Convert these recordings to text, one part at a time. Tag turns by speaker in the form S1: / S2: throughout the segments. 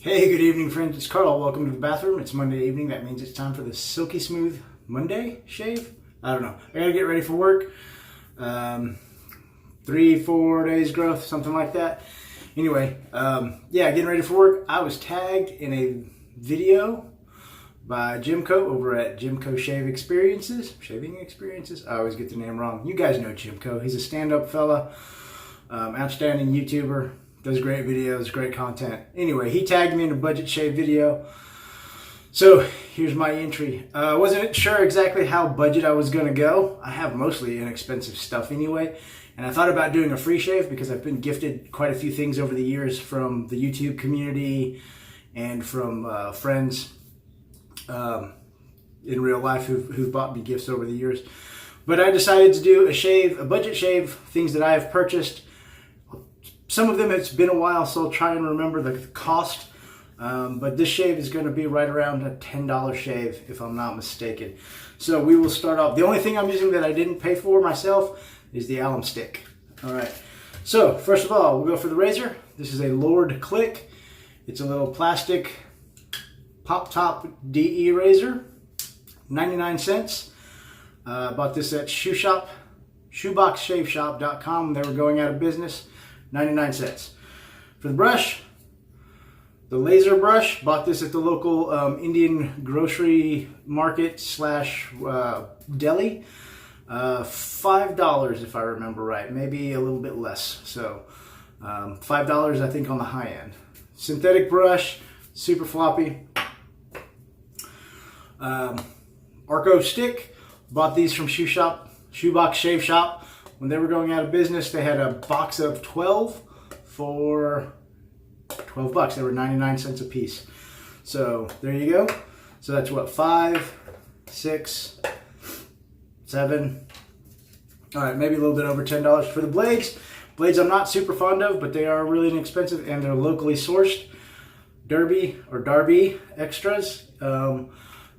S1: Hey, good evening, friends. It's Carl. Welcome to the bathroom. It's Monday evening. That means it's time for the Silky Smooth Monday shave. I don't know. I gotta get ready for work. 3-4 days growth, something like that. Anyway, yeah, getting ready for work. I was tagged in a video by JimCo over at JimCo Shaving Experiences. I always get the name wrong. You guys know JimCo. He's a stand-up fella, outstanding YouTuber. Does great videos, great content. Anyway, he tagged me in a budget shave video. So here's my entry. I wasn't sure exactly how budget I was gonna go. I have mostly inexpensive stuff anyway. And I thought about doing a free shave because I've been gifted quite a few things over the years from the YouTube community and from friends in real life who've bought me gifts over the years. But I decided to do a budget shave, things that I have purchased. Some of them, it's been a while, so I'll try and remember the cost. But this shave is going to be right around a $10 shave, if I'm not mistaken. So we will start off. The only thing I'm using that I didn't pay for myself is the alum stick. All right. So first of all, we'll go for the razor. This is a Lord Click. It's a little plastic pop top DE razor, 99 cents. Bought this at shoeboxshaveshop.com. They were going out of business. 99 cents. For the brush, the laser brush, bought this at the local Indian grocery market slash deli. $5 if I remember right, maybe a little bit less. So $5 I think on the high end. Synthetic brush, super floppy. Arko stick, bought these from Shoebox Shave Shop. When they were going out of business, they had a box of 12 for $12. They were 99 cents a piece. So there you go. So that's what, 5, 6, 7. All right, maybe a little bit over $10 for the blades. Blades I'm not super fond of, but they are really inexpensive and they're locally sourced. Darby extras.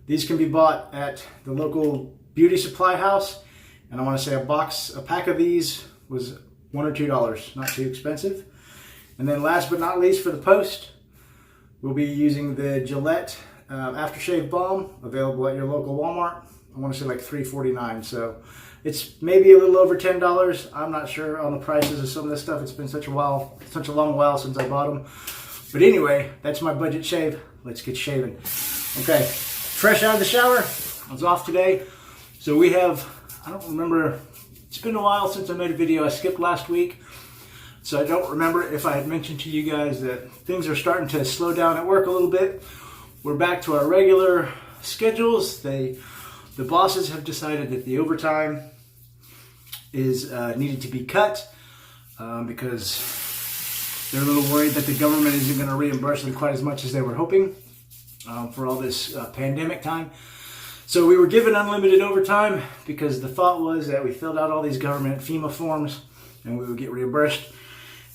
S1: These can be bought at the local beauty supply house. And I want to say a pack of these was $1 or $2, not too expensive. And then last but not least for the post, we'll be using the GIllette aftershave balm, available at your local Walmart. I want to say like $3.49, so it's maybe a little over $10. I'm not sure on the prices of some of this stuff. It's been such a long while since I bought them. But anyway, that's my budget shave. Let's get shaving. Okay, fresh out of the shower. I was off today, so we have, I don't remember, it's been a while since I made a video. I skipped last week, so I don't remember if I had mentioned to you guys that things are starting to slow down at work a little bit. We're back to our regular schedules. The bosses have decided that the overtime is needed to be cut because they're a little worried that the government isn't going to reimburse them quite as much as they were hoping for all this pandemic time. So we were given unlimited overtime because the thought was that we filled out all these government FEMA forms and we would get reimbursed.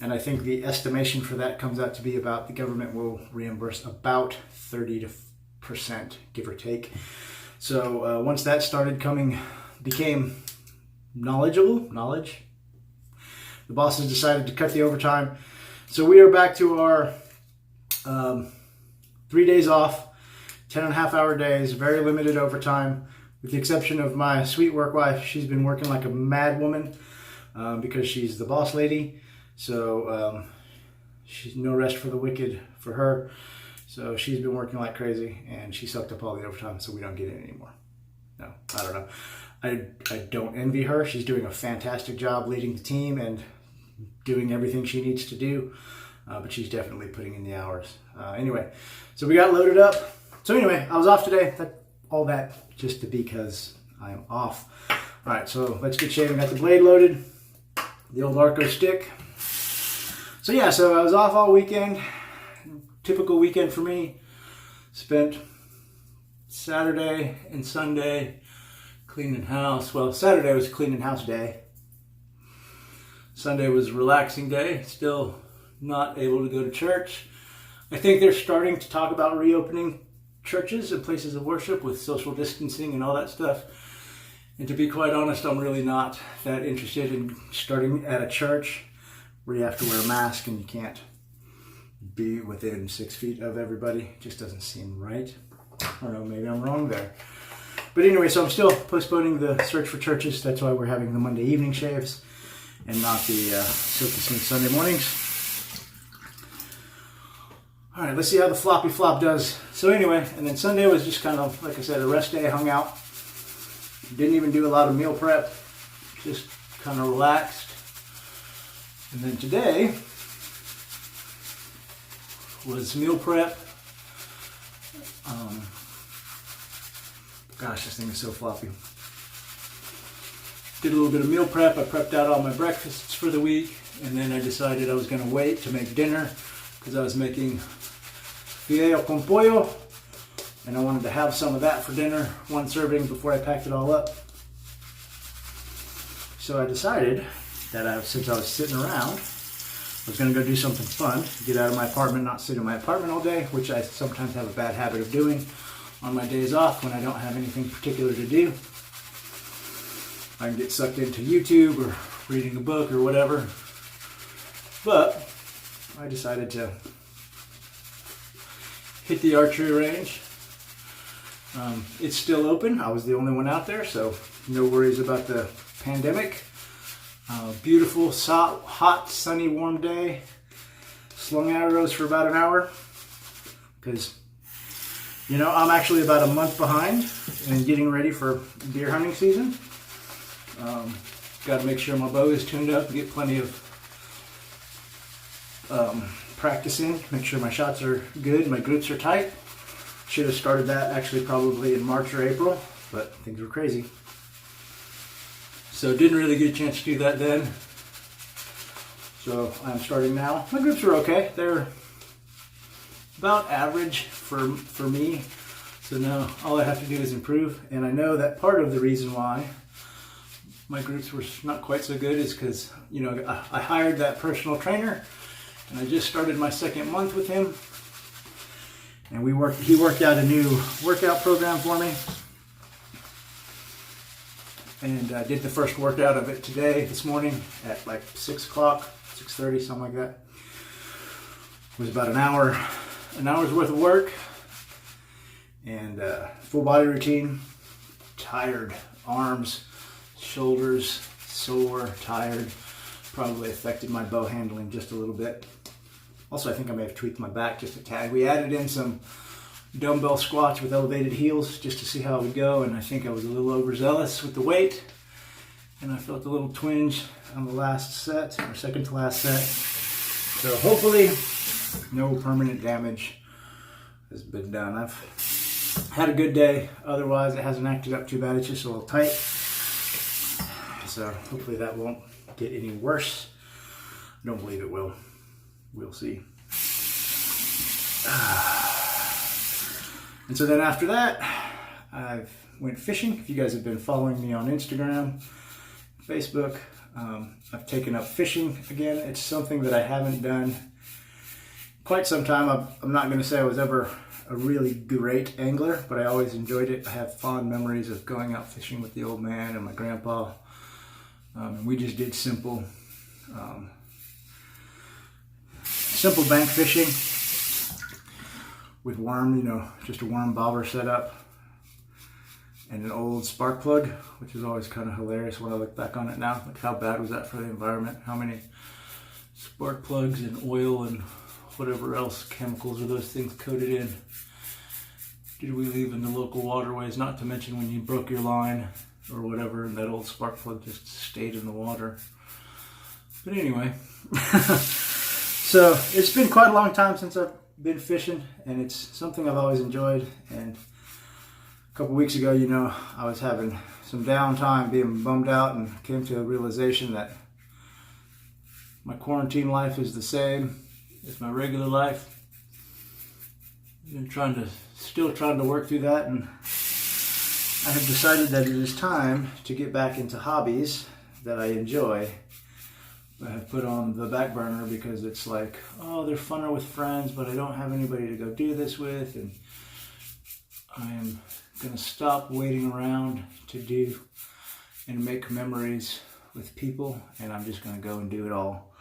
S1: And I think the estimation for that comes out to be about the government will reimburse about 30%, give or take. So once that became knowledge, the bosses decided to cut the overtime. So we are back to our 3 days off. 10.5-hour days, very limited overtime, with the exception of my sweet work wife. She's been working like a mad woman because she's the boss lady. So she's no rest for the wicked for her. So she's been working like crazy and she sucked up all the overtime, so we don't get it anymore. No, I don't know. I don't envy her. She's doing a fantastic job leading the team and doing everything she needs to do. But she's definitely putting in the hours. Anyway, so we got loaded up. So anyway, I was off today. All that just because I am off. All right, so let's get shaving. Got the blade loaded, the old Arko stick. So yeah, so I was off all weekend. Typical weekend for me. Spent Saturday and Sunday cleaning house. Well, Saturday was cleaning house day. Sunday was relaxing day. Still not able to go to church. I think they're starting to talk about reopening churches and places of worship with social distancing and all that stuff. And to be quite honest, I'm really not that interested in starting at a church where you have to wear a mask and you can't be within 6 feet of everybody. It just doesn't seem right. I don't know, maybe I'm wrong there. But anyway, so I'm still postponing the search for churches. That's why we're having the Monday evening shaves and not the Silky Smooth Sunday mornings. All right, let's see how the floppy flop does. So anyway, and then Sunday was just kind of, like I said, a rest day, hung out. Didn't even do a lot of meal prep, just kind of relaxed. And then today was meal prep. Gosh, this thing is so floppy. Did a little bit of meal prep. I prepped out all my breakfasts for the week, and then I decided I was going to wait to make dinner because I was making fideo con pollo, and I wanted to have some of that for dinner, one serving before I packed it all up. So I decided that since I was sitting around, I was going to go do something fun, get out of my apartment, not sit in my apartment all day, which I sometimes have a bad habit of doing on my days off when I don't have anything particular to do. I can get sucked into YouTube or reading a book or whatever. But I decided to hit the archery range. It's still open. I was the only one out there, so no worries about the pandemic. Beautiful, hot, sunny, warm day. Slung arrows for about an hour because, you know, I'm actually about a month behind in getting ready for deer hunting season. Got to make sure my bow is tuned up, get plenty of practice in, make sure my shots are good, my groups are tight. Should have started that actually probably in March or April, but things were crazy. So didn't really get a chance to do that then. So I'm starting now. My groups are okay. They're about average for me. So now all I have to do is improve. And I know that part of the reason why my groups were not quite so good is because, you know, I hired that personal trainer and I just started my second month with him. And he worked out a new workout program for me. And I did the first workout of it this morning at like 6 o'clock, 6:30, something like that. It was about an hour's worth of work. And full body routine, tired, arms, shoulders, sore, tired. Probably affected my bow handling just a little bit. Also, I think I may have tweaked my back just a tad. We added in some dumbbell squats with elevated heels just to see how it would go, and I think I was a little overzealous with the weight, and I felt a little twinge on the last set, or second to last set. So hopefully no permanent damage has been done. I've had a good day. Otherwise, it hasn't acted up too bad. It's just a little tight. So hopefully that won't get any worse. I don't believe it will. We'll see. And so then after that, I went fishing. If you guys have been following me on Instagram, Facebook, I've taken up fishing again. It's something that I haven't done quite some time. I'm not going to say I was ever a really great angler, but I always enjoyed it. I have fond memories of going out fishing with the old man and my grandpa. And we just did simple bank fishing with worm, you know, just a worm bobber setup and an old spark plug, which is always kind of hilarious when I look back on it now. Like, how bad was that for the environment? How many spark plugs and oil and whatever else chemicals are those things coated in did we leave in the local waterways? Not to mention when you broke your line or whatever and that old spark plug just stayed in the water. But anyway, so it's been quite a long time since I've been fishing, and it's something I've always enjoyed. And a couple weeks ago, you know, I was having some downtime, being bummed out, and came to a realization that my quarantine life is the same as my regular life. I'm still trying to work through that, and I have decided that it is time to get back into hobbies that I enjoy. I have put on the back burner because it's like, oh, they're funner with friends, but I don't have anybody to go do this with, and I am going to stop waiting around to do and make memories with people, and I'm just going to go and do it all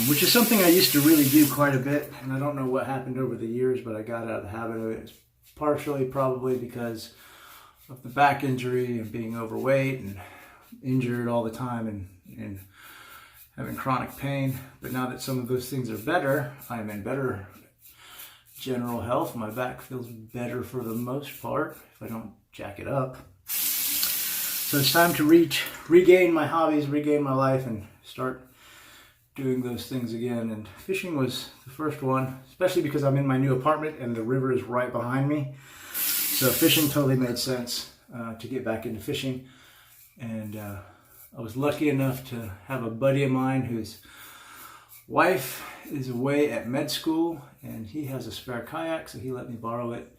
S1: which is something I used to really do quite a bit, and I don't know what happened over the years, but I got out of the habit of it. It's partially probably because of the back injury and being overweight and injured all the time and having chronic pain. But now that some of those things are better, I'm in better general health. My back feels better for the most part if I don't jack it up. So it's time to regain my hobbies, regain my life, and start doing those things again. And fishing was the first one, especially because I'm in my new apartment and the river is right behind me. So fishing totally made sense to get back into fishing. And I was lucky enough to have a buddy of mine whose wife is away at med school, and he has a spare kayak, so he let me borrow it.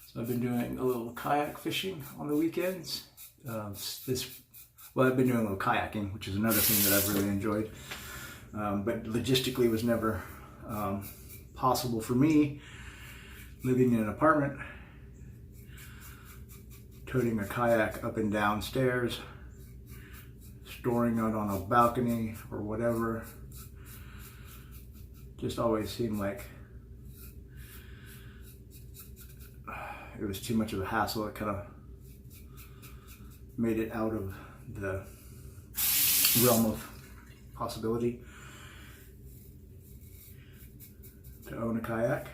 S1: So I've been doing a little kayak fishing on the weekends. I've been doing a little kayaking, which is another thing that I've really enjoyed. But logistically was never possible for me living in an apartment, toting a kayak up and down stairs, storing it on a balcony or whatever. Just always seemed like it was too much of a hassle. It kind of made it out of the realm of possibility to own a kayak.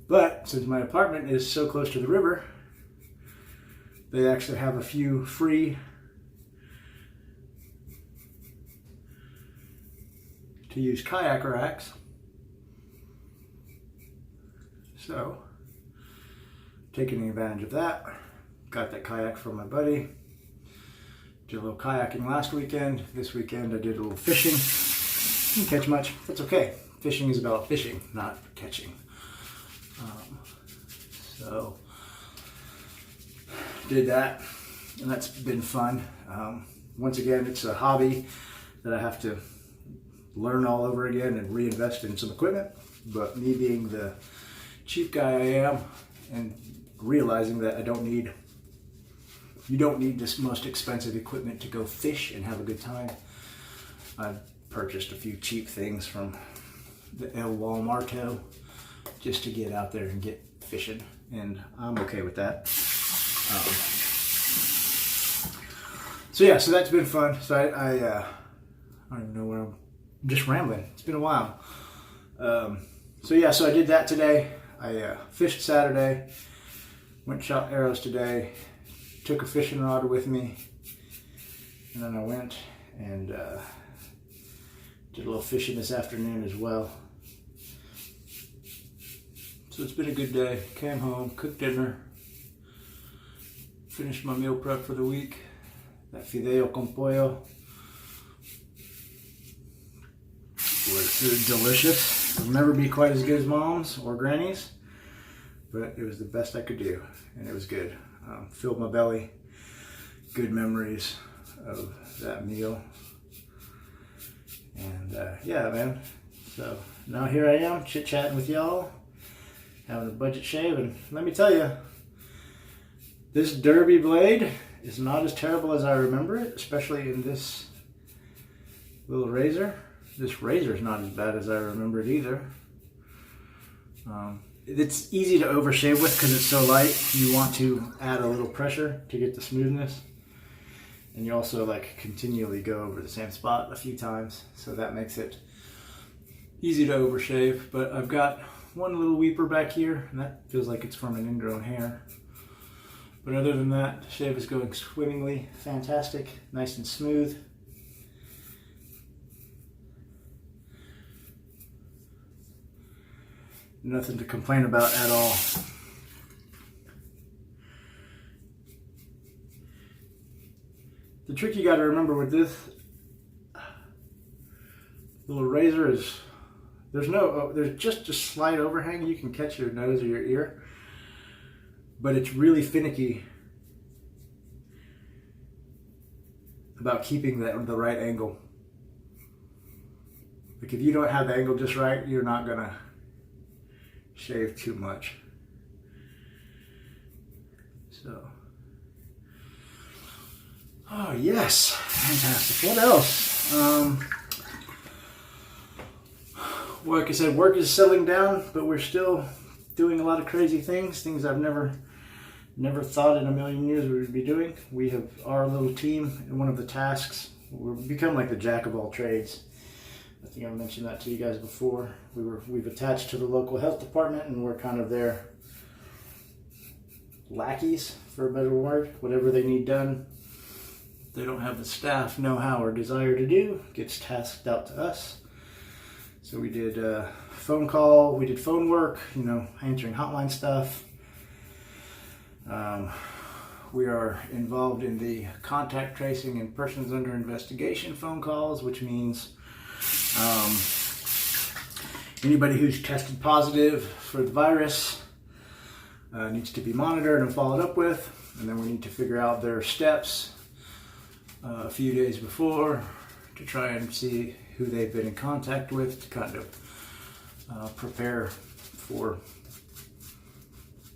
S1: But since my apartment is so close to the river, they actually have a few free to use kayak racks. So, taking advantage of that, got that kayak from my buddy. Did a little kayaking last weekend. This weekend I did a little fishing. Didn't catch much. That's okay. Fishing is about fishing, not catching. So, did that, and that's been fun. Once again, it's a hobby that I have to learn all over again and reinvest in some equipment. But me being the cheap guy I am and realizing that you don't need this most expensive equipment to go fish and have a good time, I purchased a few cheap things from the El Walmarto just to get out there and get fishing, and I'm okay with that. So that's been fun. So I don't even know where I'm just rambling. It's been a while. So I did that today. I fished Saturday, went and shot arrows today, took a fishing rod with me, and then I went and did a little fishing this afternoon as well. So it's been a good day. Came home, cooked dinner, finished my meal prep for the week. That fideo con pollo was delicious. It'll never be quite as good as mom's or granny's, but it was the best I could do, and it was good. Filled my belly. Good memories of that meal. And man. So now here I am, chit-chatting with y'all, having a budget shave, and let me tell you, this derby blade is not as terrible as I remember it, especially in this little razor. This razor is not as bad as I remember it either. It's easy to overshave with because it's so light. You want to add a little pressure to get the smoothness. And you also continually go over the same spot a few times. So that makes it easy to overshave. But I've got one little weeper back here, and that feels like it's from an ingrown hair. But other than that, the shave is going swimmingly, fantastic, nice and smooth. Nothing to complain about at all. The trick you got to remember with this little razor is there's just a slight overhang. You can catch your nose or your ear, but it's really finicky about keeping the right angle. If you don't have the angle just right, you're not gonna shave too much. So, oh yes, fantastic. What else? well, like I said, work is settling down, but we're still doing a lot of crazy things I've never thought in a million years we would be doing. We have our little team, and one of the tasks, we've become like the jack of all trades. I think I mentioned that to you guys before. We've attached to the local health department, and we're kind of their lackeys, for a better word. Whatever they need done, they don't have the staff, know-how, or desire to do, gets tasked out to us. So we did phone call, we did phone work, you know, answering hotline stuff. We are involved in the contact tracing and persons under investigation phone calls, which means anybody who's tested positive for the virus needs to be monitored and followed up with, and then we need to figure out their steps a few days before to try and see who they've been in contact with to kind of prepare for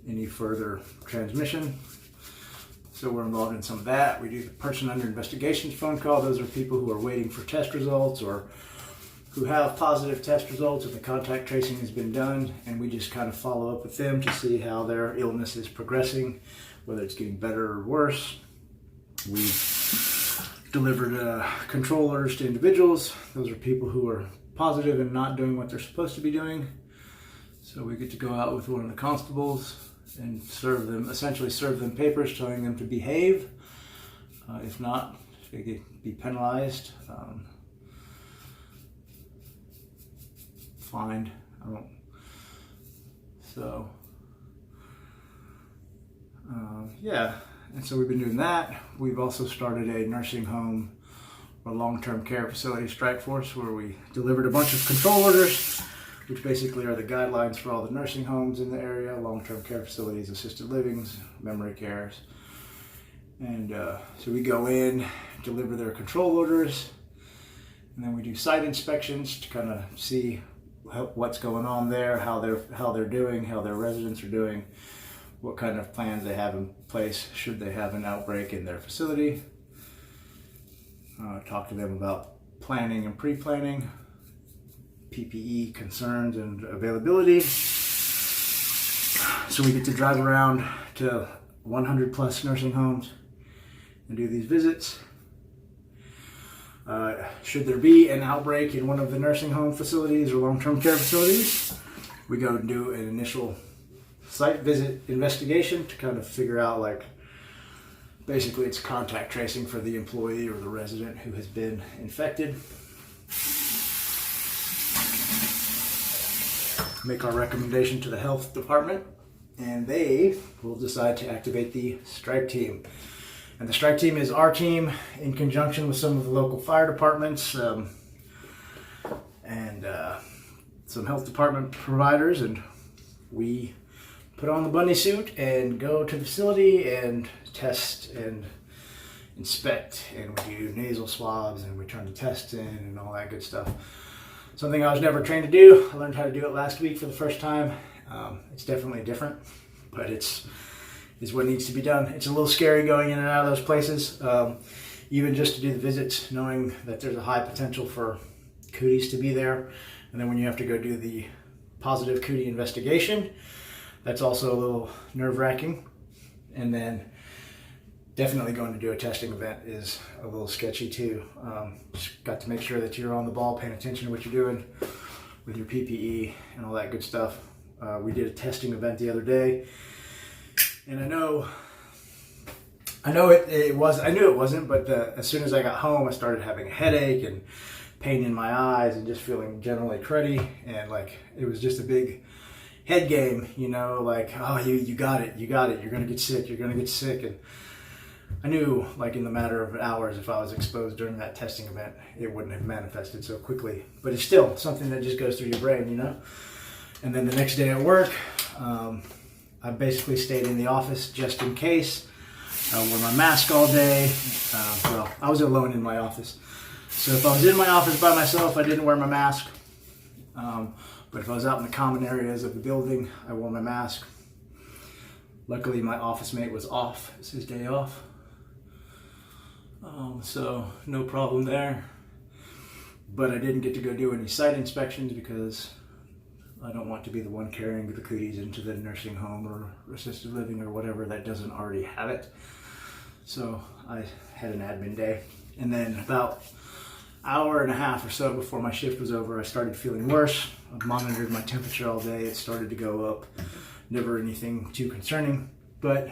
S1: any further transmission. So we're involved in some of that. We do the person under investigation phone call. Those are people who are waiting for test results or who have positive test results if the contact tracing has been done, and we just kind of follow up with them to see how their illness is progressing, whether it's getting better or worse. We delivered control orders to individuals. Those are people who are positive and not doing what they're supposed to be doing. So we get to go out with one of the constables and essentially serve them papers telling them to behave. If not, they could be penalized, fined. Yeah, and so we've been doing that. We've also started a nursing home or long-term care facility strike force where we delivered a bunch of control orders, which basically are the guidelines for all the nursing homes in the area, long-term care facilities, assisted livings, memory cares. And so we go in, deliver their control orders, and then we do site inspections to kind of see what's going on there, how they're doing, how their residents are doing, what kind of plans they have in place should they have an outbreak in their facility. Talk to them about planning and pre-planning, PPE concerns and availability. So we get to drive around to 100 plus nursing homes and do these visits. Should there be an outbreak in one of the nursing home facilities or long-term care facilities, we go and do an initial site visit investigation to kind of figure out, like, basically it's contact tracing for the employee or the resident who has been infected. Make our recommendation to the health department, and they will decide to activate the strike team. And the strike team is our team in conjunction with some of the local fire departments and some health department providers, and we put on the bunny suit and go to the facility and test and inspect, and we do nasal swabs and we turn the tests in and all that good stuff. Something I was never trained to do. I learned how to do it last week for the first time. It's definitely different, but it's what needs to be done. It's a little scary going in and out of those places, even just to do the visits, knowing that there's a high potential for cooties to be there. And then when you have to go do the positive cootie investigation, that's also a little nerve-wracking. And then definitely going to do a testing event is a little sketchy too. Just got to make sure that you're on the ball, paying attention to what you're doing with your PPE and all that good stuff. We did a testing event the other day, and I knew it wasn't, but as soon as I got home, I started having a headache and pain in my eyes and just feeling generally cruddy, and like it was just a big head game, you know, like, oh, you got it, you're gonna get sick, and I knew, like, in the matter of hours, if I was exposed during that testing event, it wouldn't have manifested so quickly. But it's still something that just goes through your brain, you know? And then the next day at work, I basically stayed in the office just in case. I wore my mask all day. Well, I was alone in my office. So if I was in my office by myself, I didn't wear my mask. But if I was out in the common areas of the building, I wore my mask. Luckily, my office mate was off. It's his day off. So no problem there. but I didn't get to go do any site inspections because I don't want to be the one carrying the cooties into the nursing home or assisted living or whatever that doesn't already have it. So I had an admin day. And then about an hour and a half or so before my shift was over, I started feeling worse. I monitored my temperature all day. It started to go up. Never anything too concerning, but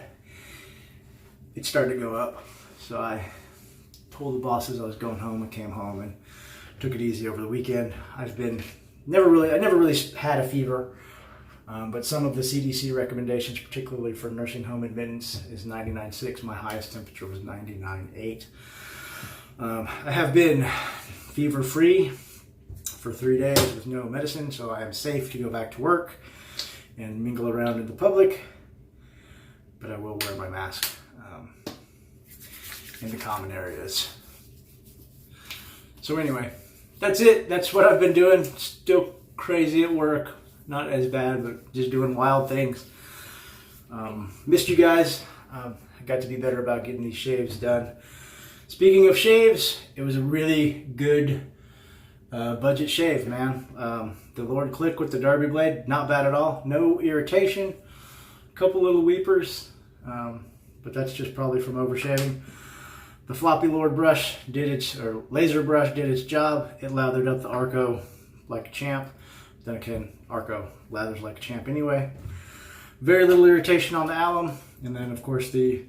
S1: it started to go up. So I told the bosses I was going home. I came home and took it easy over the weekend. I never really had a fever, but some of the CDC recommendations, particularly for nursing home admittance, is 99.6. My highest temperature was 99.8. I have been fever-free for 3 days with no medicine, so I am safe to go back to work and mingle around in the public, but I will wear my mask in the common areas. So anyway, that's it. That's what I've been doing. Still crazy at work. Not as bad, but just doing wild things. Missed you guys. I got to be better about getting these shaves done. Speaking of shaves, it was a really good budget shave, man. The Lord Click with the Derby blade, not bad at all. No irritation. A couple little weepers, but that's just probably from overshaving. The floppy Lord brush laser brush did its job. It lathered up the Arko like a champ. Then again, Arko lathers like a champ anyway. Very little irritation on the alum. And then of course the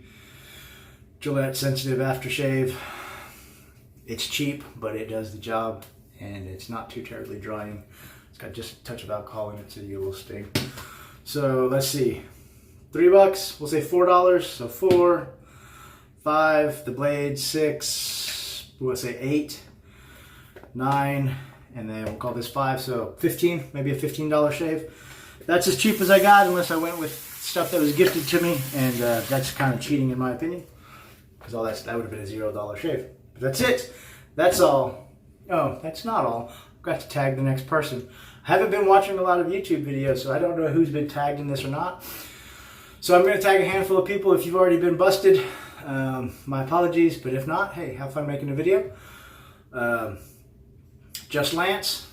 S1: GIllette Sensitive aftershave. It's cheap, but it does the job, and it's not too terribly drying. It's got just a touch of alcohol in it, so you will sting. So let's see, $3. We'll say $4. So 4, 5, the blade, 6, we'll say 8, 9, and then we'll call this 5, so 15, maybe a $15 shave. That's as cheap as I got, unless I went with stuff that was gifted to me, and that's kind of cheating in my opinion, because all that would have been a $0 shave. But that's it. That's all. Oh, that's not all. I've got to tag the next person. I haven't been watching a lot of YouTube videos, so I don't know who's been tagged in this or not. So I'm going to tag a handful of people. If you've already been busted, my apologies, but if not, hey, have fun making a video. Just Lance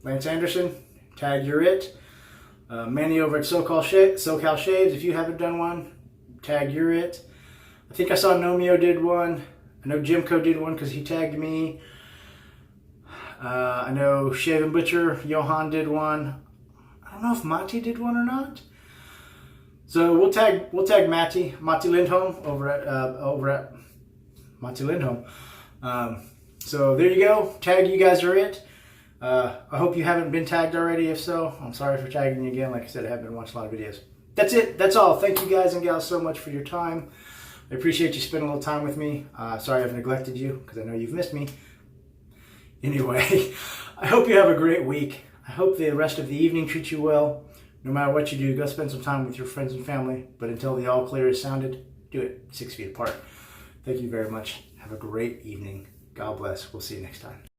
S1: Anderson, tag you're it. Manny over at SoCal Shaves, if you haven't done one, tag you're it. I think I saw Nomeo did one. I know JimCo did one because he tagged me. I know Shave and Butcher, Johan did one. I don't know if Matti did one or not. So we'll tag Matti Lindholm over at Matti Lindholm. So there you go. Tag you guys are it. I hope you haven't been tagged already. If so, I'm sorry for tagging you again. Like I said, I haven't been watching a lot of videos. That's it. That's all. Thank you guys and gals so much for your time. I appreciate you spending a little time with me. Sorry I've neglected you, because I know you've missed me. Anyway, I hope you have a great week. I hope the rest of the evening treats you well. No matter what you do, go spend some time with your friends and family. But until the all clear is sounded, do it 6 feet apart. Thank you very much. Have a great evening. God bless. We'll see you next time.